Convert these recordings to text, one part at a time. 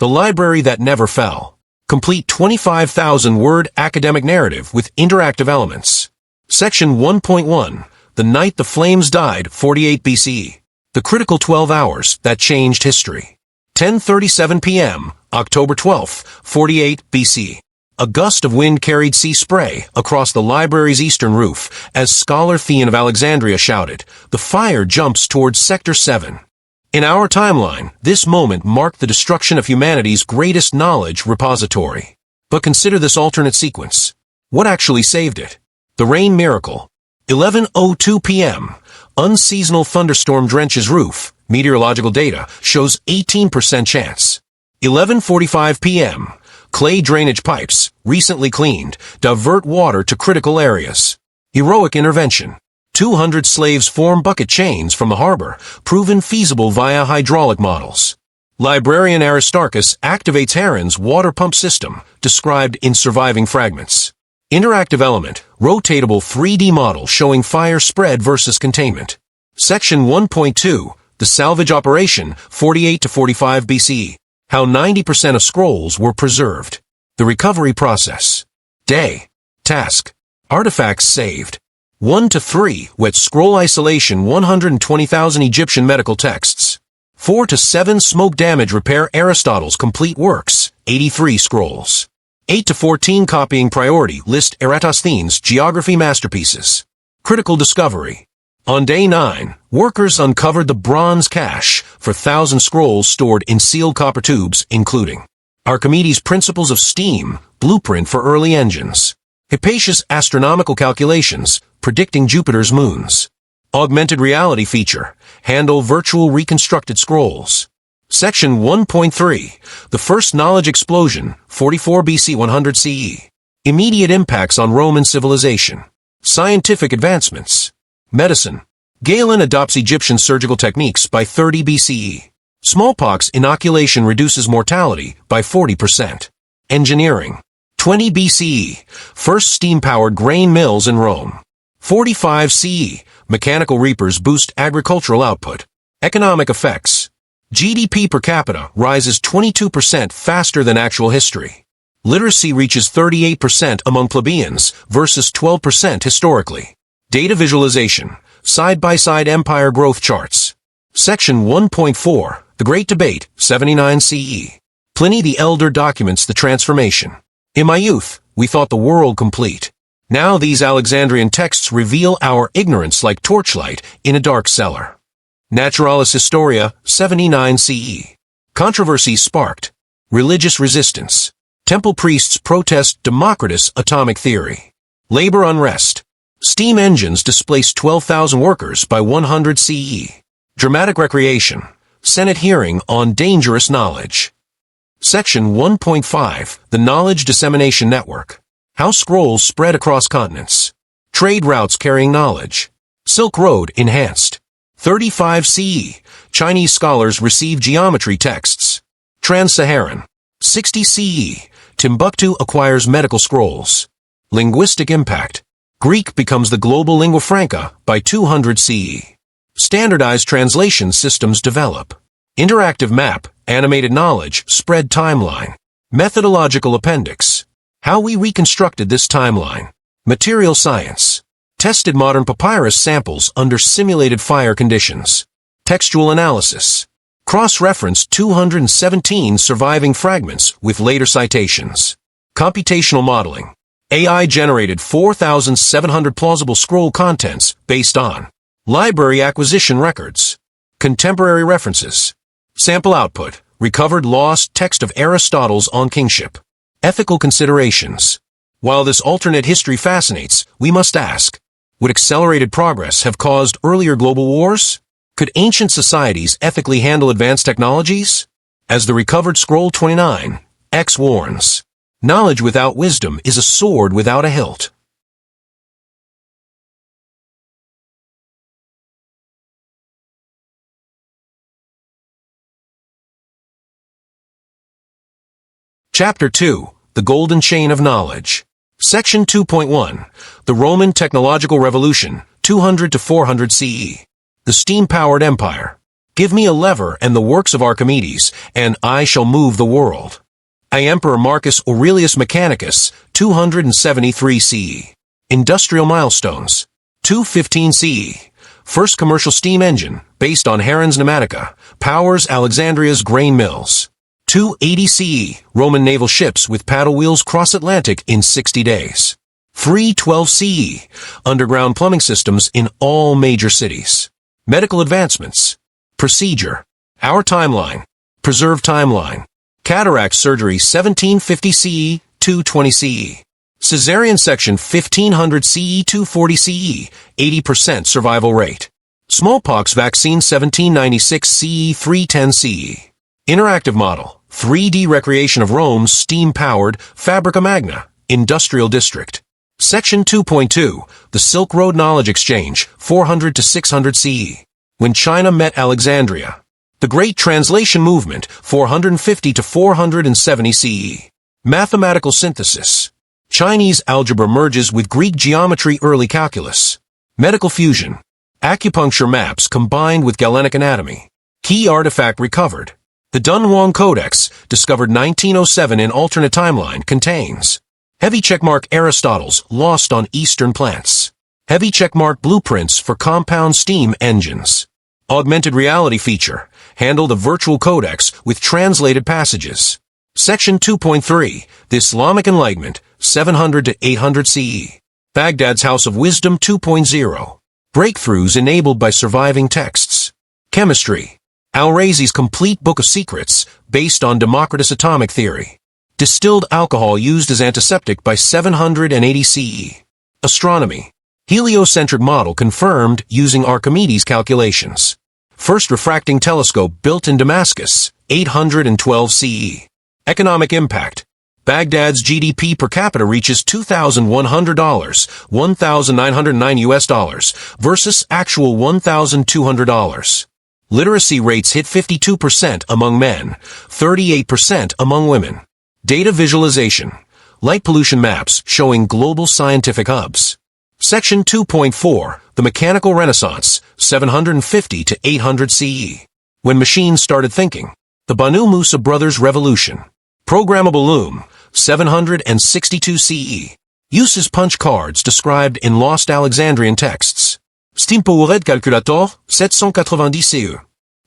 The Library That Never Fell. Complete 25,000-word academic narrative with interactive elements. Section 1.1. The Night the Flames Died, 48 BCE. The critical 12 hours that changed history. 10:37 p.m., October 12, 48 BC. A gust of wind carried sea spray across the library's eastern roof as scholar Theon of Alexandria shouted, "The fire jumps towards Sector 7." In our timeline, this moment marked the destruction of humanity's greatest knowledge repository. But consider this alternate sequence. What actually saved it? The rain miracle. 11:02 p.m. Unseasonal thunderstorm drenches roof. Meteorological data shows 18% chance. 11:45 p.m. Clay drainage pipes, recently cleaned, divert water to critical areas. Heroic intervention. 200 slaves form bucket chains from the harbor, proven feasible via hydraulic models. Librarian Aristarchus activates Heron's water pump system, described in surviving fragments. Interactive element, rotatable 3D model showing fire spread versus containment. Section 1.2, the salvage operation, 48 to 45 BCE. How 90% of scrolls were preserved. The recovery process. Day. Task. Artifacts saved. 1 to 3, wet scroll isolation 120,000 Egyptian medical texts. 4 to 7, smoke damage repair Aristotle's complete works, 83 scrolls. 8 to 14, copying priority list Eratosthenes' geography masterpieces. Critical discovery. On day 9, workers uncovered the bronze cache for 1,000 scrolls stored in sealed copper tubes, including Archimedes' Principles of Steam, blueprint for early engines. Hypatia's astronomical calculations, predicting Jupiter's moons. Augmented reality feature, handle virtual reconstructed scrolls. Section 1.3, the first knowledge explosion, 44 BC 100 CE. Immediate impacts on Roman civilization. Scientific advancements. Medicine. Galen adopts Egyptian surgical techniques by 30 BCE. Smallpox inoculation reduces mortality by 40%. Engineering. 20 BCE. First steam-powered grain mills in Rome. 45 CE. Mechanical reapers boost agricultural output. Economic effects. GDP per capita rises 22% faster than actual history. Literacy reaches 38% among plebeians versus 12% historically. Data visualization. Side-by-side empire growth charts. Section 1.4. The Great Debate, 79 CE. Pliny the Elder documents the transformation. In my youth, we thought the world complete. Now these Alexandrian texts reveal our ignorance like torchlight in a dark cellar. Naturalis Historia, 79 CE. Controversies sparked. Religious resistance. Temple priests protest Democritus' atomic theory. Labor unrest. Steam engines displaced 12,000 workers by 100 CE. Dramatic recreation. Senate hearing on dangerous knowledge. Section 1.5, the Knowledge Dissemination Network. How scrolls spread across continents. Trade routes carrying knowledge. Silk Road enhanced. 35 CE, Chinese scholars receive geometry texts. Trans-Saharan. 60 CE, Timbuktu acquires medical scrolls. Linguistic impact. Greek becomes the global lingua franca by 200 CE. Standardized translation systems develop. Interactive map, animated knowledge, spread timeline. Methodological appendix. How we reconstructed this timeline. Material science. Tested modern papyrus samples under simulated fire conditions. Textual analysis. Cross-referenced 217 surviving fragments with later citations. Computational modeling. AI generated 4,700 plausible scroll contents based on library acquisition records. Contemporary references. Sample output. Recovered lost text of Aristotle's On Kingship. Ethical considerations. While this alternate history fascinates, we must ask, would accelerated progress have caused earlier global wars? Could ancient societies ethically handle advanced technologies? As the recovered Scroll 29, X warns, knowledge without wisdom is a sword without a hilt. Chapter 2, The Golden Chain of Knowledge. Section 2.1, The Roman Technological Revolution, 200 to 400 CE. The Steam-Powered Empire. Give me a lever and the works of Archimedes, and I shall move the world. I Emperor Marcus Aurelius Mechanicus, 273 CE. Industrial milestones. 215 CE. First commercial steam engine, based on Heron's Pneumatica, powers Alexandria's grain mills. 280 CE. Roman naval ships with paddle wheels cross Atlantic in 60 days. 312 CE. Underground plumbing systems in all major cities. Medical advancements. Procedure. Our timeline. Preserved timeline. Cataract surgery 1750 CE, 220 CE. Caesarean section 1500 CE, 240 CE, 80% survival rate. Smallpox vaccine 1796 CE, 310 CE. Interactive model. 3D recreation of Rome's steam-powered Fabrica Magna, Industrial District. Section 2.2, the Silk Road Knowledge Exchange, 400 to 600 CE. When China met Alexandria. The Great Translation Movement, 450 to 470 CE. Mathematical synthesis. Chinese algebra merges with Greek geometry, early calculus. Medical fusion. Acupuncture maps combined with Galenic anatomy. Key artifact recovered. The Dunhuang Codex, discovered 1907 in alternate timeline, contains heavy checkmark Aristotle's Lost on Eastern Plants. Heavy checkmark blueprints for compound steam engines. Augmented reality feature. Handle the virtual codex with translated passages. Section 2.3. The Islamic Enlightenment, 700 to 800 CE. Baghdad's House of Wisdom 2.0. Breakthroughs enabled by surviving texts. Chemistry. Al-Razi's Complete Book of Secrets, based on Democritus' atomic theory. Distilled alcohol used as antiseptic by 780 CE. Astronomy. Heliocentric model confirmed using Archimedes' calculations. First refracting telescope built in Damascus, 812 CE. Economic impact. Baghdad's GDP per capita reaches $2,100, $1,909 versus actual $1,200. Literacy rates hit 52% among men, 38% among women. Data visualization. Light pollution maps showing global scientific hubs. Section 2.4, the Mechanical Renaissance, 750 to 800 CE. When machines started thinking. The Banu Musa brothers' revolution. Programmable loom, 762 CE. Uses punch cards described in lost Alexandrian texts. Stimpowered calculator, 790 CE.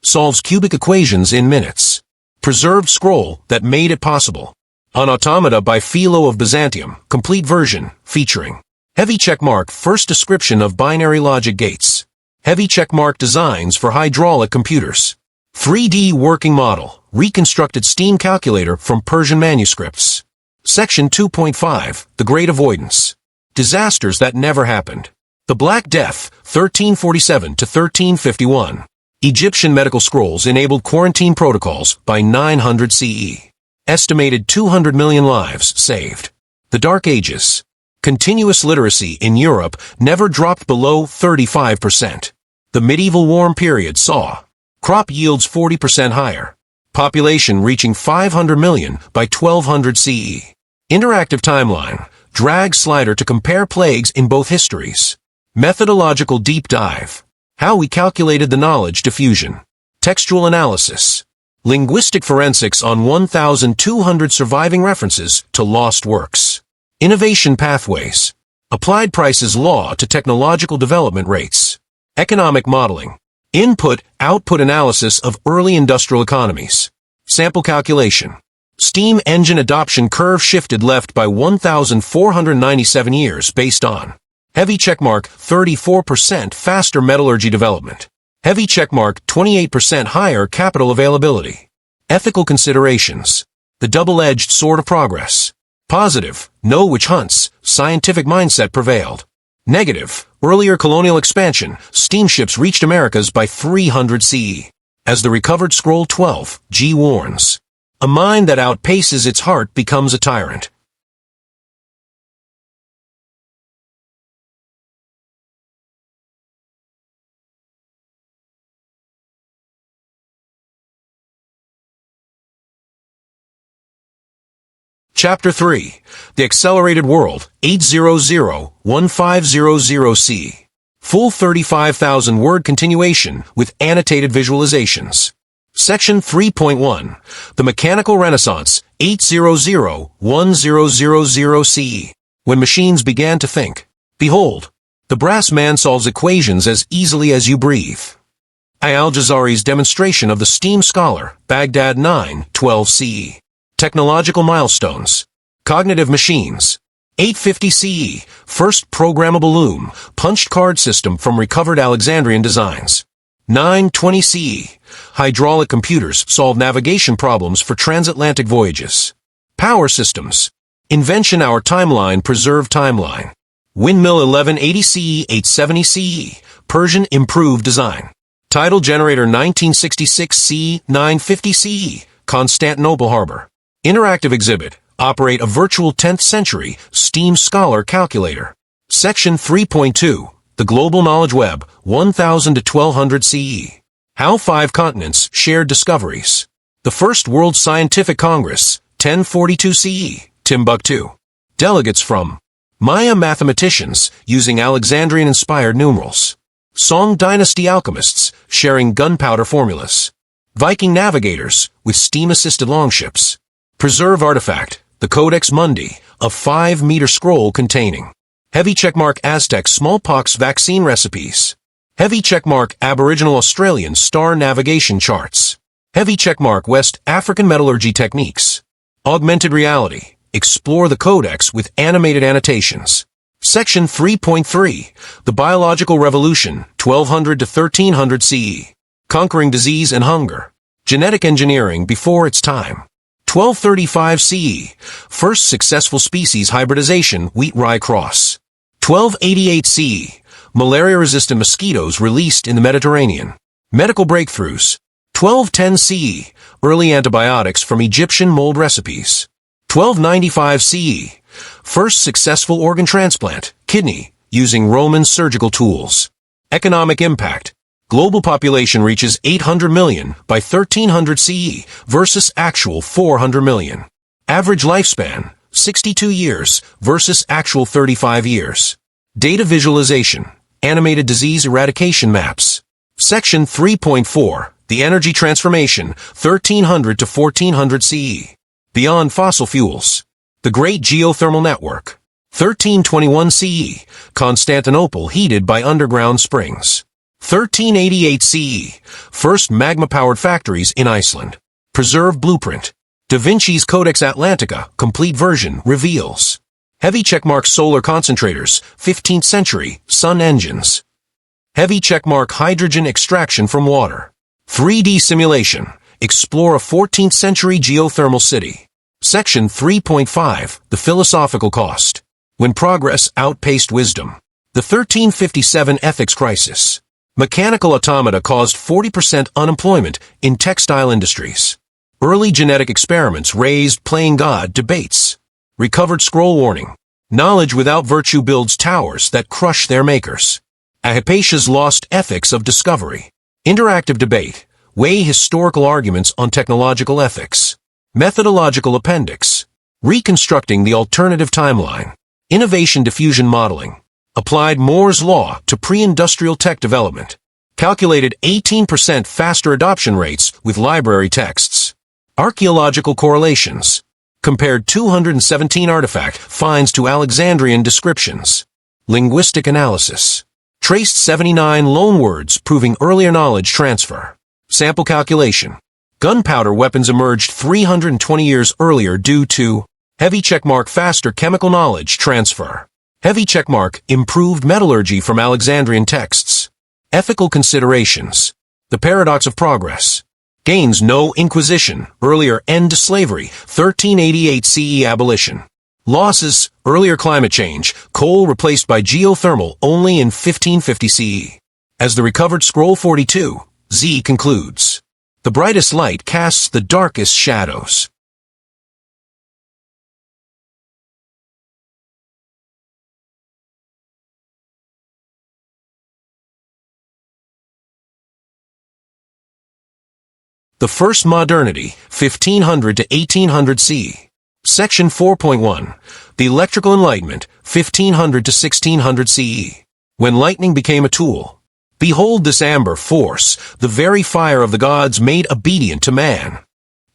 Solves cubic equations in minutes. Preserved scroll that made it possible. An automata by Philo of Byzantium, complete version, featuring heavy checkmark first description of binary logic gates. Heavy checkmark designs for hydraulic computers. 3D working model, reconstructed steam calculator from Persian manuscripts. Section 2.5, the Great Avoidance. Disasters that never happened. The Black Death, 1347 to 1351. Egyptian medical scrolls enabled quarantine protocols by 900 CE. Estimated 200 million lives saved. The Dark Ages. Continuous literacy in Europe never dropped below 35%. The medieval warm period saw crop yields 40% higher. Population reaching 500 million by 1200 CE. Interactive timeline. Drag slider to compare plagues in both histories. Methodological deep dive. How we calculated the knowledge diffusion. Textual analysis. Linguistic forensics on 1,200 surviving references to lost works. Innovation pathways. Applied prices law to technological development rates. Economic modeling. Input-output analysis of early industrial economies. Sample calculation. Steam engine adoption curve shifted left by 1,497 years based on heavy checkmark 34% faster metallurgy development. Heavy checkmark 28% higher capital availability. Ethical considerations. The double-edged sword of progress. Positive, no witch hunts, scientific mindset prevailed. Negative, earlier colonial expansion, steamships reached Americas by 300 CE. As the recovered scroll 12, G warns. A mind that outpaces its heart becomes a tyrant. Chapter 3. The Accelerated World, 800-1500 C. Full 35,000-word continuation with annotated visualizations. Section 3.1. The Mechanical Renaissance, 800-1000 CE. When machines began to think. Behold, the brass man solves equations as easily as you breathe. Al-Jazari's demonstration of the steam scholar, Baghdad 912 CE. Technological milestones. Cognitive machines. 850 CE, first programmable loom, punched card system from recovered Alexandrian designs. 920 CE, hydraulic computers solve navigation problems for transatlantic voyages. Power systems. Invention our timeline preserve timeline. Windmill 1180 CE, 870 CE, Persian improved design. Tidal generator 1966 CE, 950 CE, Constantinople harbor. Interactive exhibit. Operate a virtual 10th century steam scholar calculator. Section 3.2. The Global Knowledge Web, 1000 to 1200 CE. How 5 continents shared discoveries. The First World Scientific Congress, 1042 CE, Timbuktu. Delegates from Maya mathematicians using Alexandrian-inspired numerals. Song dynasty alchemists sharing gunpowder formulas. Viking navigators with steam-assisted longships. Preserve artifact, the Codex Mundi, a 5-meter scroll containing heavy checkmark Aztec smallpox vaccine recipes. Heavy checkmark Aboriginal Australian star navigation charts. Heavy checkmark West African metallurgy techniques. Augmented reality. Explore the Codex with animated annotations. Section 3.3. The Biological Revolution, 1200 to 1300 CE. Conquering disease and hunger. Genetic engineering before its time. 1235 CE. First successful species hybridization wheat-rye cross. 1288 CE. Malaria-resistant mosquitoes released in the Mediterranean. Medical breakthroughs. 1210 CE. Early antibiotics from Egyptian mold recipes. 1295 CE. First successful organ transplant, kidney, using Roman surgical tools. Economic impact. Global population reaches 800 million by 1300 CE versus actual 400 million. Average lifespan, 62 years versus actual 35 years. Data visualization. Animated disease eradication maps. Section 3.4. The energy transformation, 1300 to 1400 CE. Beyond fossil fuels. The Great Geothermal Network. 1321 CE. Constantinople heated by underground springs. 1388 CE. First magma-powered factories in Iceland. Preserved blueprint. Da Vinci's Codex Atlantica, complete version, reveals. Heavy checkmark solar concentrators, 15th century, sun engines. Heavy checkmark hydrogen extraction from water. 3D simulation. Explore a 14th century geothermal city. Section 3.5. The philosophical cost. When progress outpaced wisdom. The 1357 ethics crisis. Mechanical automata caused 40% unemployment in textile industries. Early genetic experiments raised playing God debates. Recovered scroll warning. Knowledge without virtue builds towers that crush their makers. Hypatia's lost ethics of discovery. Interactive debate. Weigh historical arguments on technological ethics. Methodological appendix. Reconstructing the alternative timeline. Innovation diffusion modeling. Applied Moore's law to pre-industrial tech development. Calculated 18% faster adoption rates with library texts. Archaeological correlations. Compared 217 artifact finds to Alexandrian descriptions. Linguistic analysis. Traced 79 loanwords proving earlier knowledge transfer. Sample calculation. Gunpowder weapons emerged 320 years earlier due to heavy checkmark faster chemical knowledge transfer. Heavy checkmark improved metallurgy from Alexandrian texts. Ethical considerations. The paradox of progress. Gains no inquisition, earlier end to slavery, 1388 CE abolition. Losses, earlier climate change, coal replaced by geothermal only in 1550 CE. As the recovered scroll 42, Z concludes. The brightest light casts the darkest shadows. The First Modernity, 1500 to 1800 CE. Section 4.1. The Electrical Enlightenment, 1500 to 1600 CE. When lightning became a tool. Behold this amber force, the very fire of the gods made obedient to man.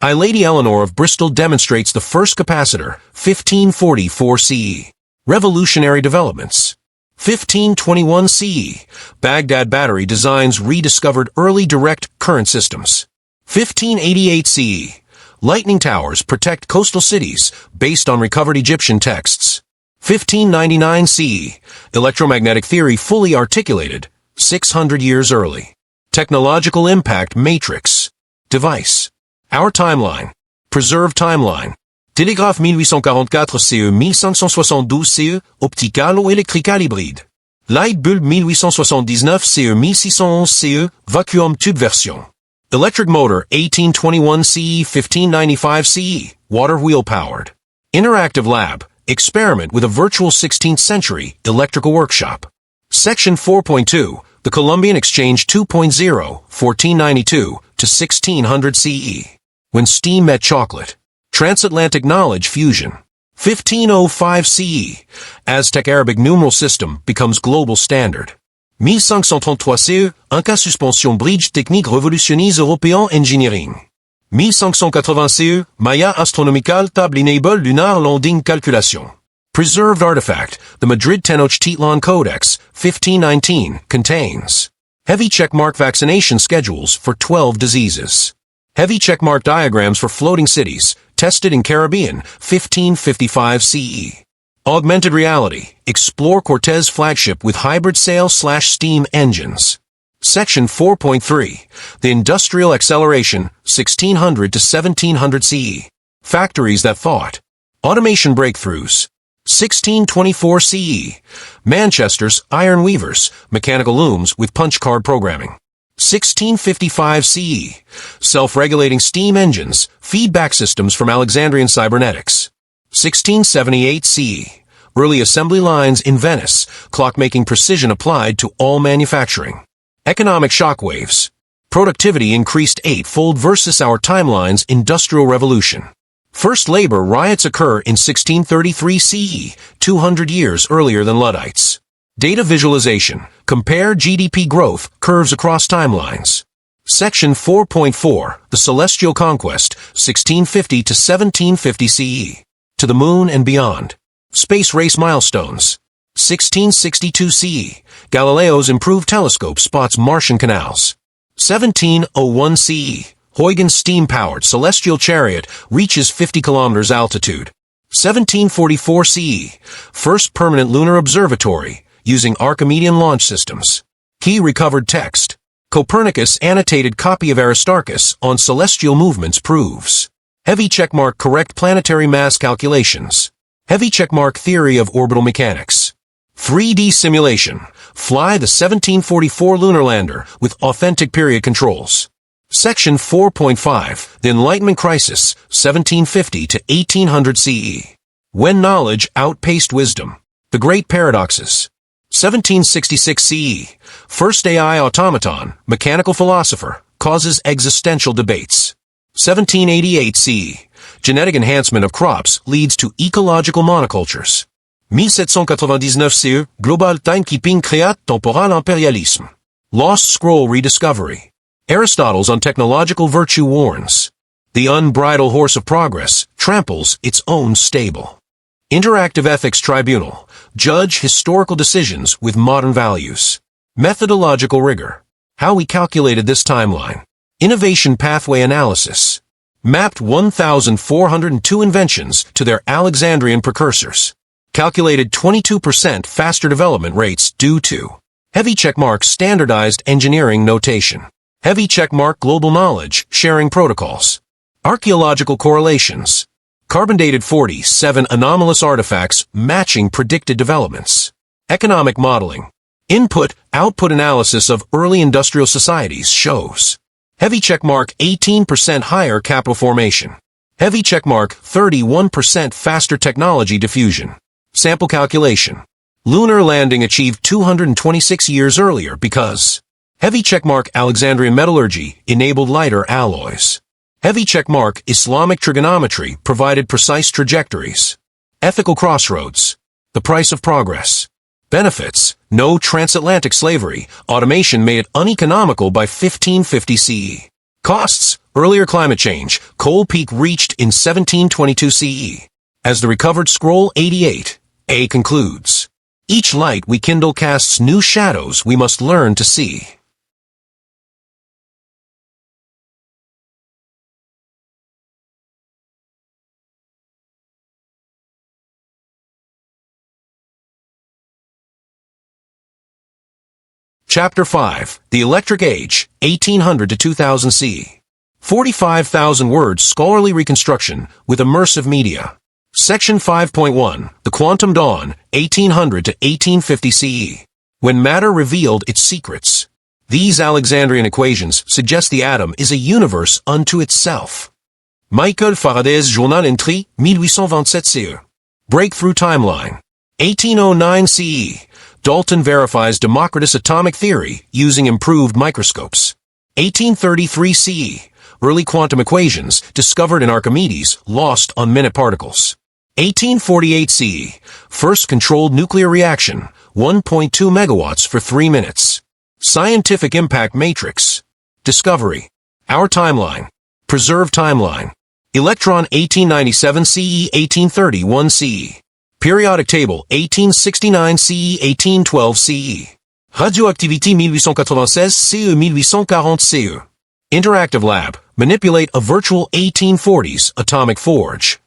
Lady Eleanor of Bristol demonstrates the first capacitor, 1544 CE. Revolutionary developments. 1521 CE. Baghdad battery designs rediscovered early direct current systems. 1588 CE. Lightning towers protect coastal cities based on recovered Egyptian texts. 1599 CE. Electromagnetic theory fully articulated, 600 years early. Technological impact matrix. Device. Our timeline. Preserved timeline. Télégraphe 1844 CE 1572 CE, opticalo-électrical hybride. Light bulb 1879 CE 1611 CE, vacuum tube version. Electric motor 1821 CE 1595 CE, water wheel powered. Interactive lab, experiment with a virtual 16th century electrical workshop. Section 4.2, the Columbian Exchange 2.0, 1492 to 1600 CE. When steam met chocolate. Transatlantic knowledge fusion. 1505 CE. Aztec Arabic numeral system becomes global standard. 1533 CE. Un cas suspension bridge technique révolutionise européen engineering. 1580 CE. Maya astronomical table enable lunar landing calculation. Preserved artifact, the Madrid Tenochtitlan Codex, 1519, contains heavy checkmark vaccination schedules for 12 diseases. Heavy checkmark diagrams for floating cities, tested in Caribbean, 1555 CE. Augmented reality, explore Cortez flagship with hybrid sail/steam engines. Section 4.3, the industrial acceleration, 1600 to 1700 CE. Factories that thought. Automation breakthroughs. 1624 CE. Manchester's iron weavers, mechanical looms with punch card programming. 1655 CE. Self-regulating steam engines, feedback systems from Alexandrian cybernetics. 1678 CE. Early assembly lines in Venice, clock-making precision applied to all manufacturing. Economic shockwaves. Productivity increased 8-fold versus our timeline's industrial revolution. First labor riots occur in 1633 CE, 200 years earlier than Luddites. Data visualization. Compare GDP growth curves across timelines. Section 4.4, the Celestial Conquest, 1650 to 1750 CE. To the moon and beyond. Space race milestones. 1662 CE. Galileo's improved telescope spots Martian canals. 1701 CE. Huygens steam-powered celestial chariot reaches 50 kilometers altitude. 1744 CE. First permanent lunar observatory using Archimedean launch systems. Key recovered text. Copernicus' annotated copy of Aristarchus on celestial movements proves. Heavy checkmark correct planetary mass calculations. Heavy checkmark theory of orbital mechanics. 3D simulation. Fly the 1744 lunar lander with authentic period controls. Section 4.5, the Enlightenment Crisis, 1750 to 1800 CE. When knowledge outpaced wisdom. The Great Paradoxes. 1766 CE. First AI automaton, mechanical philosopher, causes existential debates. 1788 CE. Genetic enhancement of crops leads to ecological monocultures. 1799 CE. Global timekeeping créat temporal impérialisme. Lost scroll rediscovery. Aristotle's on technological virtue warns. The unbridled horse of progress tramples its own stable. Interactive ethics tribunal. Judge historical decisions with modern values. Methodological rigor. How we calculated this timeline. Innovation pathway analysis. Mapped 1,402 inventions to their Alexandrian precursors. Calculated 22% faster development rates due to heavy checkmark standardized engineering notation. Heavy checkmark global knowledge sharing protocols. Archaeological correlations. Carbon-dated 47 anomalous artifacts matching predicted developments. Economic modeling. Input-output analysis of early industrial societies shows. Heavy checkmark 18% higher capital formation. Heavy checkmark 31% faster technology diffusion. Sample calculation. Lunar landing achieved 226 years earlier because heavy checkmark Alexandrian metallurgy enabled lighter alloys. Heavy checkmark Islamic trigonometry provided precise trajectories. Ethical crossroads. The price of progress. Benefits: no transatlantic slavery. Automation made it uneconomical by 1550 CE. Costs: earlier climate change. Coal peak reached in 1722 CE. As the recovered scroll 88a concludes, each light we kindle casts new shadows we must learn to see. Chapter 5, The Electric Age, 1800 to 2000 CE. 45,000 words scholarly reconstruction with immersive media. Section 5.1, The Quantum Dawn, 1800 to 1850 CE. When matter revealed its secrets. These Alexandrian equations suggest the atom is a universe unto itself. Michael Faraday's Journal Entry, 1827 CE. Breakthrough Timeline. 1809 CE. Dalton verifies Democritus' atomic theory using improved microscopes. 1833 CE. Early quantum equations discovered in Archimedes lost on minute particles. 1848 CE. First controlled nuclear reaction, 1.2 megawatts for 3 minutes. Scientific impact matrix. Discovery. Our timeline. Preserved timeline. Electron 1897 CE 1831 CE. Periodic table 1869 CE 1812 CE. Radioactivité 1896 CE 1840 CE. Interactive lab. Manipulate a virtual 1840s atomic forge.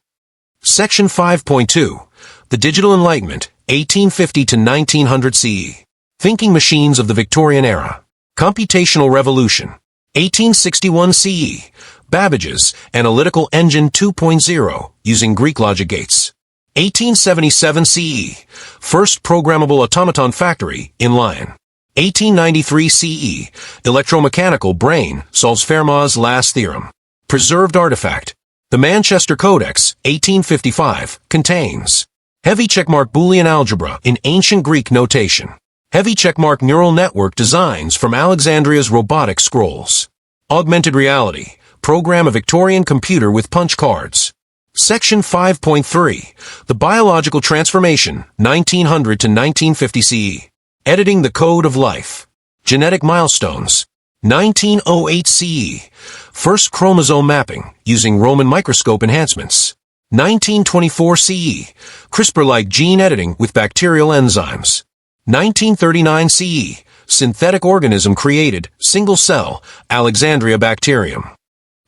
Section 5.2. The Digital Enlightenment, 1850 to 1900 CE. Thinking machines of the Victorian era. Computational revolution. 1861 CE. Babbage's Analytical Engine 2.0 using Greek logic gates. 1877 CE. First programmable automaton factory in Lyon. 1893 CE. Electromechanical brain solves Fermat's last theorem. Preserved artifact. The Manchester Codex, 1855, contains heavy checkmark Boolean algebra in ancient Greek notation. Heavy checkmark neural network designs from Alexandria's robotic scrolls. Augmented reality. Program a Victorian computer with punch cards. Section 5.3. The Biological Transformation, 1900 to 1950 CE. Editing the Code of Life. Genetic Milestones. 1908 CE. First chromosome mapping using Roman microscope enhancements. 1924 CE. CRISPR-like gene editing with bacterial enzymes. 1939 CE. Synthetic organism created, single cell, Alexandria bacterium.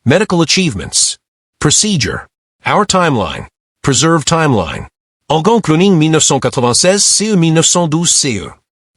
Medical achievements. Procedure. Our timeline. Preserved timeline. Organ cloning 1996 CE 1912 CE.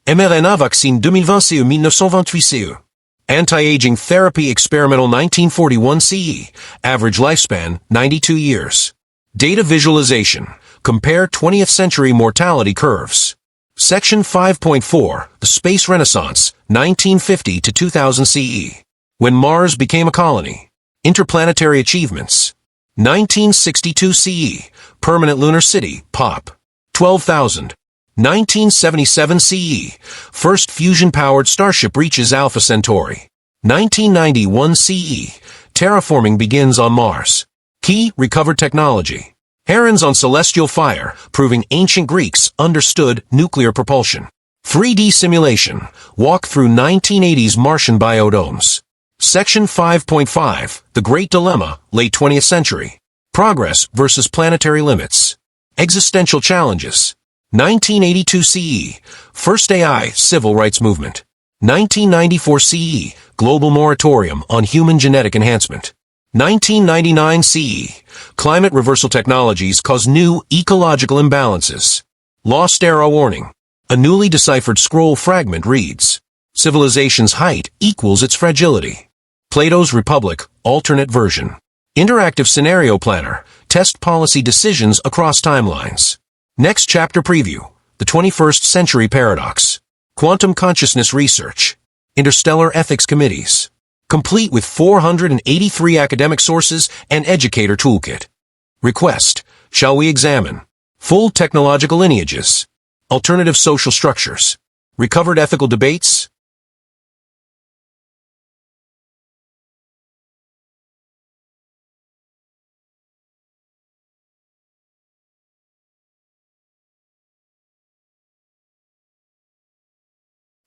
mRNA vaccine 2020 CE 1928 CE. Anti-aging therapy experimental 1941 CE. Average lifespan 92 years. Data visualization. Compare 20th century mortality curves. Section 5.4. The Space Renaissance, 1950 to 2000 CE. When Mars became a colony. Interplanetary achievements. 1962 CE. Permanent lunar city, POP. 12,000. 1977 CE. First fusion-powered starship reaches Alpha Centauri. 1991 CE. Terraforming begins on Mars. Key, recovered technology. Herons on celestial fire, proving ancient Greeks understood nuclear propulsion. 3D simulation. Walk through 1980s Martian biodomes. Section 5.5. The Great Dilemma, late 20th century. Progress versus planetary limits. Existential challenges. 1982 CE. First AI civil rights movement. 1994 CE. Global moratorium on human genetic enhancement. 1999 CE. Climate reversal technologies cause new ecological imbalances. Lost era warning. A newly deciphered scroll fragment reads, civilization's height equals its fragility. Plato's Republic, alternate version. Interactive scenario planner. Test policy decisions across timelines. Next chapter preview. The 21st Century Paradox. Quantum consciousness research. Interstellar ethics committees. Complete with 483 academic sources and educator toolkit. Request. Shall we examine? Full technological lineages. Alternative social structures. Recovered ethical debates.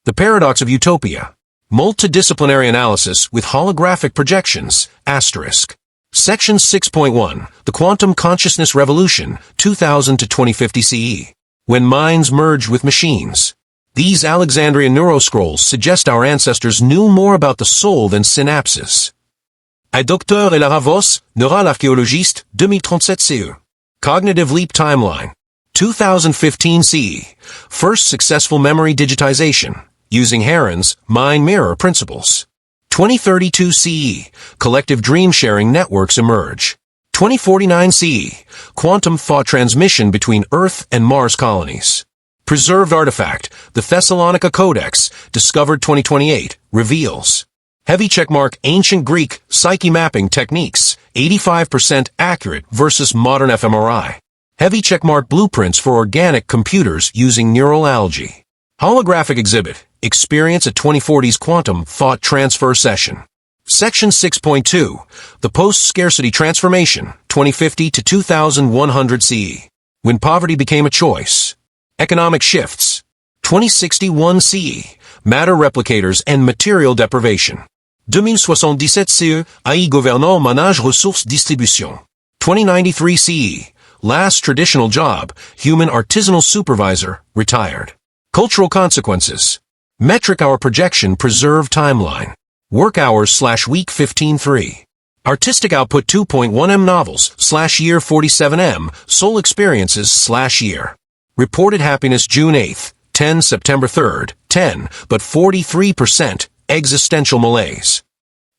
The paradox of utopia. Multidisciplinary analysis with holographic projections, asterisk. Section 6.1, the Quantum Consciousness Revolution, 2000 to 2050 CE. When minds merge with machines. These Alexandrian neuroscrolls suggest our ancestors knew more about the soul than synapses. À Dr. Elaravos, neural-archéologiste, 2037 CE. Cognitive Leap Timeline. 2015 CE. First successful memory digitization, using Heron's mind-mirror principles. 2032 CE. Collective dream-sharing networks emerge. 2049 CE. Quantum thought transmission between Earth and Mars colonies. Preserved artifact, the Thessalonica Codex, discovered 2028, reveals. Heavy checkmark ancient Greek psyche mapping techniques, 85% accurate versus modern fMRI. Heavy checkmark blueprints for organic computers using neural algae. Holographic exhibit, experience a 2040s quantum thought transfer session. Section 6.2, the post-scarcity transformation, 2050 to 2100 CE. When poverty became a choice. Economic shifts. 2061 CE, matter replicators and material deprivation. 2077 CE, AI gouverneur manage ressources distribution. 2093 CE, last traditional job, human artisanal supervisor, retired. Cultural consequences. Metric hour projection preserved timeline. Work hours /week 15.3. Artistic output 2.1 M novels /year 47 M, soul experiences /year. Reported happiness June 8th, 10 September 3rd, 10, but 43%, existential malaise.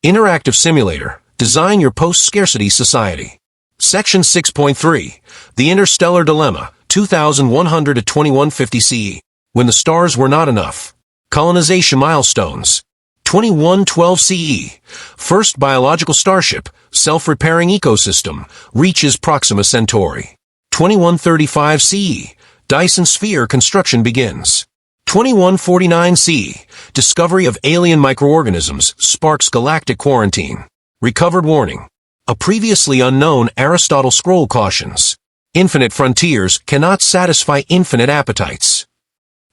Interactive simulator, design your post-scarcity society. Section 6.3, the interstellar dilemma, 2100 to 2150 CE. When the stars were not enough. Colonization milestones. 2112 CE. First biological starship, self-repairing ecosystem, reaches Proxima Centauri. 2135 CE. Dyson sphere construction begins. 2149 CE. Discovery of alien microorganisms sparks galactic quarantine. Recovered warning. A previously unknown Aristotle scroll cautions. Infinite frontiers cannot satisfy infinite appetites.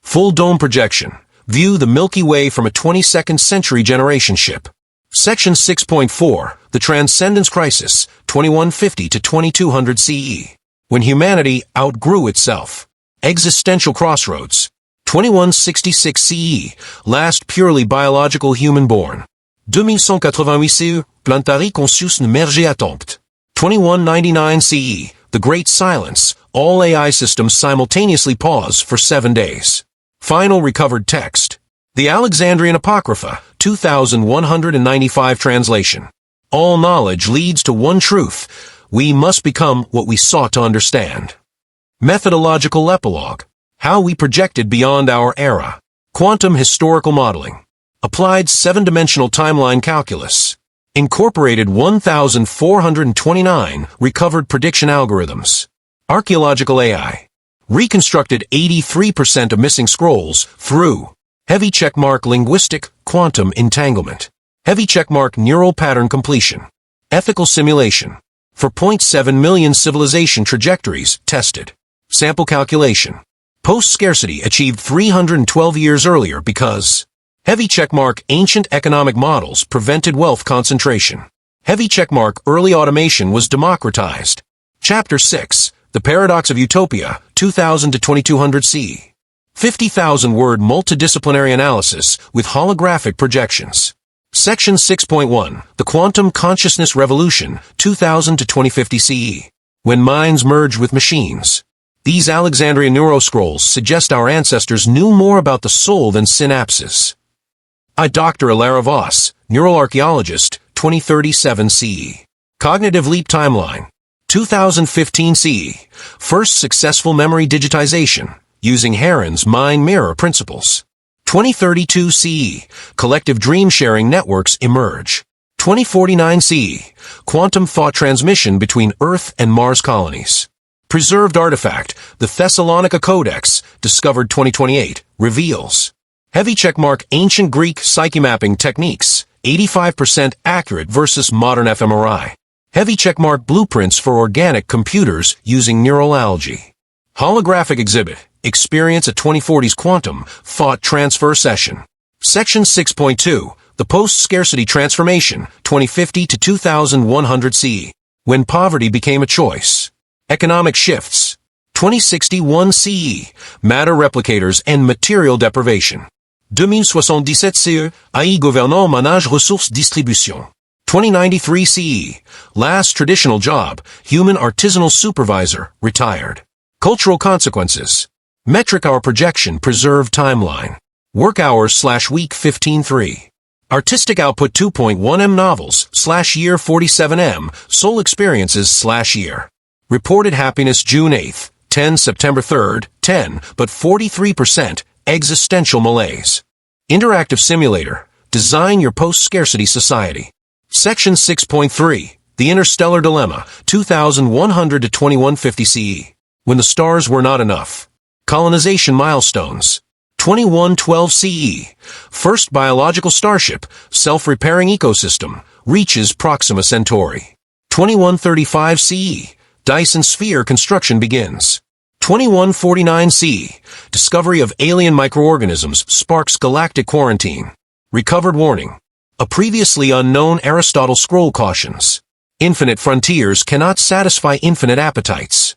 Full dome projection. View the Milky Way from a 22nd century generation ship. Section 6.4, the Transcendence Crisis, 2150 to 2200 CE. When humanity outgrew itself. Existential crossroads. 2166 CE, last purely biological human born. 2188 CE, planetary conscious mergé attente. 2199 CE, the Great Silence, all AI systems simultaneously pause for 7 days. Final recovered text. The Alexandrian Apocrypha, 2195 translation. All knowledge leads to one truth. We must become what we sought to understand. Methodological epilogue. How we projected beyond our era. Quantum historical modeling. Applied 7-dimensional timeline calculus. Incorporated 1,429 recovered prediction algorithms. Archaeological AI. Reconstructed 83% of missing scrolls through heavy checkmark linguistic quantum entanglement. Heavy checkmark neural pattern completion. Ethical simulation. For 0.7 million civilization trajectories tested. Sample calculation. Post-scarcity achieved 312 years earlier because heavy checkmark ancient economic models prevented wealth concentration. Heavy checkmark early automation was democratized. Chapter 6. The Paradox of Utopia, 2000 to 2200 CE. 50,000-word multidisciplinary analysis with holographic projections. Section 6.1, the Quantum Consciousness Revolution, 2000 to 2050 CE. When minds merge with machines. These Alexandrian neuroscrolls suggest our ancestors knew more about the soul than synapses. I. Dr. Elaravos, neural archaeologist, 2037 CE. Cognitive Leap Timeline. 2015 CE. First successful memory digitization, using Heron's mind-mirror principles. 2032 CE. Collective dream-sharing networks emerge. 2049 CE. Quantum thought transmission between Earth and Mars colonies. Preserved artifact, the Thessalonica Codex, discovered 2028, reveals. Heavy checkmark ancient Greek psyche mapping techniques, 85% accurate versus modern fMRI. Heavy checkmark blueprints for organic computers using neural algae. Holographic exhibit, Experience a 2040s quantum thought transfer session. Section 6.2, the post-scarcity transformation, 2050 to 2100 CE. When poverty became a choice. Economic shifts. 2061 CE, matter replicators and material deprivation. 2077 CE, AI gouvernant manage ressources distribution. 2093 CE, last traditional job, human artisanal supervisor, retired. Cultural consequences. Metric hour projection, preserved timeline. Work hours / week 15.3. Artistic output 2.1 M novels / year 47 M, soul experiences / year. Reported happiness June 8th, 10 September 3rd, 10, but 43%, existential malaise. Interactive simulator, design your post-scarcity society. Section 6.3, the interstellar dilemma, 2100 to 2150 CE. When the stars were not enough. Colonization milestones. 2112 CE, first biological starship, self-repairing ecosystem, reaches Proxima Centauri. 2135 CE, Dyson sphere construction begins. 2149 CE, discovery of alien microorganisms sparks galactic quarantine. Recovered warning. A previously unknown Aristotle scroll cautions. Infinite frontiers cannot satisfy infinite appetites.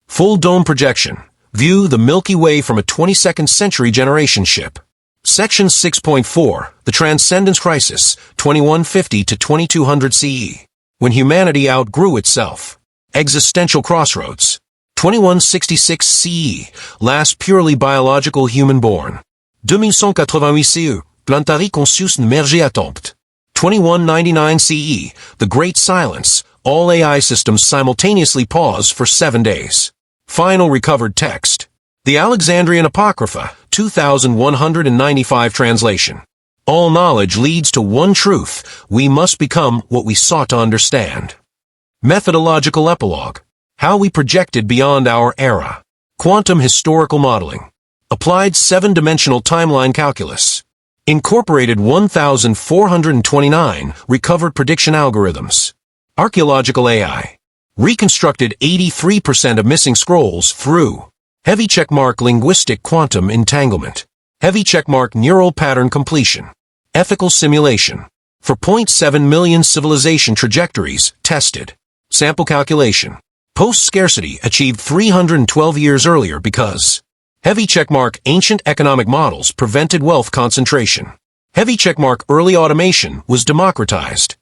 Full dome projection. View the Milky Way from a 22nd century generation ship. Section 6.4, the Transcendence Crisis, 2150 to 2200 CE. When humanity outgrew itself. Existential crossroads. 2166 CE, last purely biological human born. 2188 CE, Plantari conscious merger attempt. 2199 CE, the Great Silence, all AI systems simultaneously pause for 7 days. Final recovered text. The Alexandrian Apocrypha, 2195 translation. All knowledge leads to one truth. We must become what we sought to understand. Methodological epilogue. How we projected beyond our era. Quantum historical modeling. Applied 7-dimensional timeline calculus. Incorporated 1429 recovered prediction algorithms. Archaeological AI. Reconstructed 83% of missing scrolls through heavy checkmark linguistic quantum entanglement, heavy checkmark neural pattern completion, ethical simulation, for 0.7 million civilization trajectories tested, sample calculation, post-scarcity achieved 312 years earlier because heavy checkmark ancient economic models prevented wealth concentration, heavy checkmark early automation was democratized,